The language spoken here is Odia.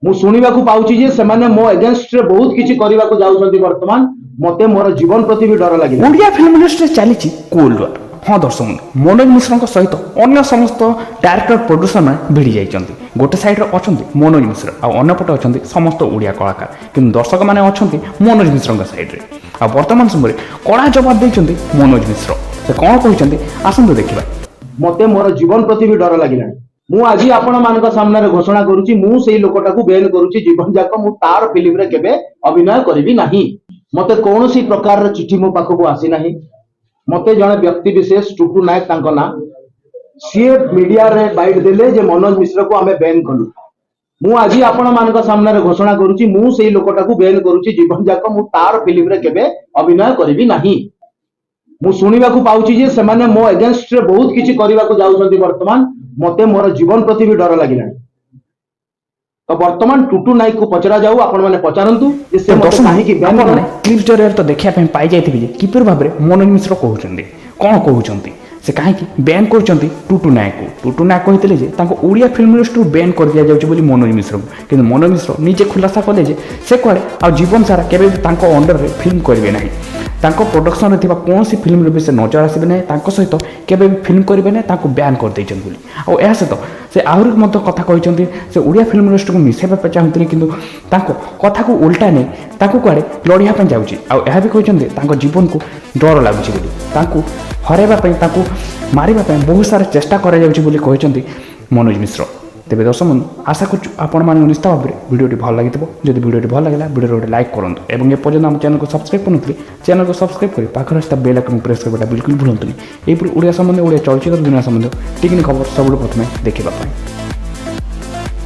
ମୁଁ ଶୁଣିବାକୁ ପାଉଛି ଯେ ସେମାନେ ମୋ ଏଗେନଷ୍ଟ ରେ ବହୁତ କିଛି କରିବାକୁ ଯାଉଛନ୍ତି ବର୍ତ୍ତମାନ। ମତେ ମୋର ଜୀବନ ପ୍ରତି ବି ଡର ଲାଗିଲା। ଓଡ଼ିଆ ଫିଲ୍ମ ଇଣ୍ଡଷ୍ଟ୍ରିରେ ଚାଲିଛି କୋଲ୍ଡ ୱାର୍। ହଁ ଦର୍ଶକ ମନୋଜ ମିଶ୍ରଙ୍କ ସହିତ ଅନ୍ୟ ସମସ୍ତ ଡାଇରେକ୍ଟର ପ୍ରୋଡ୍ୟୁସରମାନେ ଭିଡ଼ି ଯାଇଛନ୍ତି। ଗୋଟେ ସାଇଡ଼ରେ ଅଛନ୍ତି ମନୋଜ ମିଶ୍ର ଆଉ ଅନ୍ୟପଟେ ଅଛନ୍ତି ସମସ୍ତ ଓଡ଼ିଆ କଳାକାର, କିନ୍ତୁ ଦର୍ଶକମାନେ ଅଛନ୍ତି ମନୋଜ ମିଶ୍ରଙ୍କ ସାଇଡ଼ରେ। ଆଉ ବର୍ତ୍ତମାନ ସମୟରେ କଡ଼ା ଜବାବ ଦେଇଛନ୍ତି ମନୋଜ ମିଶ୍ର। ସେ କ'ଣ କହିଛନ୍ତି ଆସନ୍ତୁ ଦେଖିବା। ମତେ ମୋର ଜୀବନ ପ୍ରତି ବି ଡର ଲାଗିଲାଣି। ମୁଁ ଆଜି ଆପଣମାନଙ୍କ ସାମ୍ନାରେ ଘୋଷଣା କରୁଛି, ମୁଁ ସେଇ ଲୋକଟାକୁ ବେନ୍ କରୁଛି ଜୀବନ ଯାକ ମୁଁ ତାର ଫିଲ୍ମରେ କେବେ ଅଭିନୟ କରିବି ନାହିଁ। ମତେ କୌଣସି ପ୍ରକାରର ଚିଠି ମୋ ପାଖକୁ ଆସିନାହିଁ। ମତେ ଜଣେ ବ୍ୟକ୍ତି ବିଶେଷ ଟୁଟୁ ନାୟକ ତାଙ୍କ ନାଁ, ସିଏ ମିଡିଆରେ ବାଇଟ୍ ଦେଲେ ଯେ ମନୋଜ ମିଶ୍ରକୁ ଆମେ ବେନ୍ କଲୁ। ମୁଁ ଆଜି ଆପଣମାନଙ୍କ ସାମ୍ନାରେ ଘୋଷଣା କରୁଛି, ମୁଁ ସେଇ ଲୋକଟାକୁ ବେନ୍ କରୁଛି ଜୀବନ ଯାକ ମୁଁ ତାର ଫିଲ୍ମରେ କେବେ ଅଭିନୟ କରିବି ନାହିଁ। ମୁଁ ଶୁଣିବାକୁ ପାଉଛି ଯେ ସେମାନେ ମୋ ଏଗେନଷ୍ଟ ରେ ବହୁତ କିଛି କରିବାକୁ ଯାଉଛନ୍ତି ବର୍ତ୍ତମାନ। ମତେ ମୋର ଜୀବନ ପ୍ରତି ବି ଡର ଲାଗିଲାଣି। ତ ବର୍ତ୍ତମାନ ଟୁଟୁ ନାୟକକୁ ପଚରା ଯାଉ, ଆପଣମାନେ ପଚାରନ୍ତୁ ଯେ ସେ ମତେ କାହିଁକି ବ୍ୟାନ୍ କଲେ। କ୍ଲିପ୍ ଜରିଆରେ ତ ଦେଖିବା ପାଇଁ ପାଇଯାଇଥିବେ ଯେ କିପରି ଭାବରେ ମନୋଜ ମିଶ୍ର କହୁଛନ୍ତି, କ'ଣ କହୁଛନ୍ତି, ସେ କାହିଁକି ବ୍ୟାନ୍ କରୁଛନ୍ତି ଟୁଟୁ ନାୟକକୁ। ଟୁଟୁ ନାୟକ କହିଥିଲେ ଯେ ତାଙ୍କୁ ଓଡ଼ିଆ ଫିଲ୍ମ ଇଣ୍ଡଷ୍ଟ୍ରିରୁ ବ୍ୟାନ୍ କରିଦିଆଯାଉଛି ବୋଲି ମନୋଜ ମିଶ୍ରକୁ, କିନ୍ତୁ ମନୋଜ ମିଶ୍ର ନିଜେ ଖୁଲାସା କଲେ ଯେ ସେ କୁଆଡ଼େ ଆଉ ଜୀବନ ସାରା କେବେ ବି ତାଙ୍କ ଅଣ୍ଡରରେ ଫିଲ୍ମ କରିବେ ନାହିଁ। ତାଙ୍କ ପ୍ରୋଡକ୍ସନରେ ଥିବା କୌଣସି ଫିଲ୍ମରେ ବି ସେ ନଜର ଆସିବେ ନାହିଁ, ତାଙ୍କ ସହିତ କେବେ ବି ଫିଲ୍ମ କରିବେ ନାହିଁ, ତାଙ୍କୁ ବ୍ୟାନ୍ କରିଦେଇଛନ୍ତି ବୋଲି। ଆଉ ଏହା ସହିତ ସେ ଆହୁରି ମଧ୍ୟ କଥା କହିଛନ୍ତି ସେ ଓଡ଼ିଆ ଫିଲ୍ମ ଇଣ୍ଡଷ୍ଟ୍ରିକୁ ମିଶାଇବା ପାଇଁ ଚାହୁଁଥିଲେ, କିନ୍ତୁ ତାଙ୍କ କଥାକୁ ଓଲଟା ନେଇ ତାଙ୍କୁ କୁଆଡ଼େ ଲଢ଼ିବା ପାଇଁ ଯାଉଛି। ଆଉ ଏହା ବି କହିଛନ୍ତି ତାଙ୍କ ଜୀବନକୁ ଡର ଲାଗୁଛି ବୋଲି, ତାଙ୍କୁ ହରାଇବା ପାଇଁ, ତାଙ୍କୁ ମାରିବା ପାଇଁ ବହୁତ ସାରା ଚେଷ୍ଟା କରାଯାଉଛି ବୋଲି କହିଛନ୍ତି ମନୋଜ ମିଶ୍ର। ତେବେ ଦର୍ଶକ ବନ୍ଧୁ, ଆଶା କରୁଛୁ ଆପଣମାନଙ୍କୁ ନିଶ୍ଚିତ ଭାବରେ ଭିଡ଼ିଓଟି ଭଲ ଲାଗିଥିବ। ଯଦି ଭିଡ଼ିଓଟି ଭଲ ଲାଗିଲା ଭିଡ଼ିଓରେ ଗୋଟେ ଲାଇକ୍ କରନ୍ତୁ ଏବଂ ଏପର୍ଯ୍ୟନ୍ତ ଆମ ଚ୍ୟାନେଲକୁ ସବସ୍କ୍ରାଇବ୍ କରିନଥିଲେ ଚ୍ୟାନେଲକୁ ସବସ୍କ୍ରାଇବ୍ କରି ପାଖରେ ଆସିଥିବା ବେଲ୍ ଆଇକନ୍ ପ୍ରେସ୍ କରିବାଟା ବିଲକୁଲ ଭୁଲନ୍ତୁନି। ଏହିପରି ଓଡ଼ିଆ ସମ୍ବନ୍ଧ, ଓଡ଼ିଆ ଚଳଚ୍ଚିତ୍ର ଦୁନିଆ ସମ୍ବନ୍ଧ ଟିକିନି ଖବର ସବୁଠୁ ପ୍ରଥମେ ଦେଖିବା ପାଇଁ।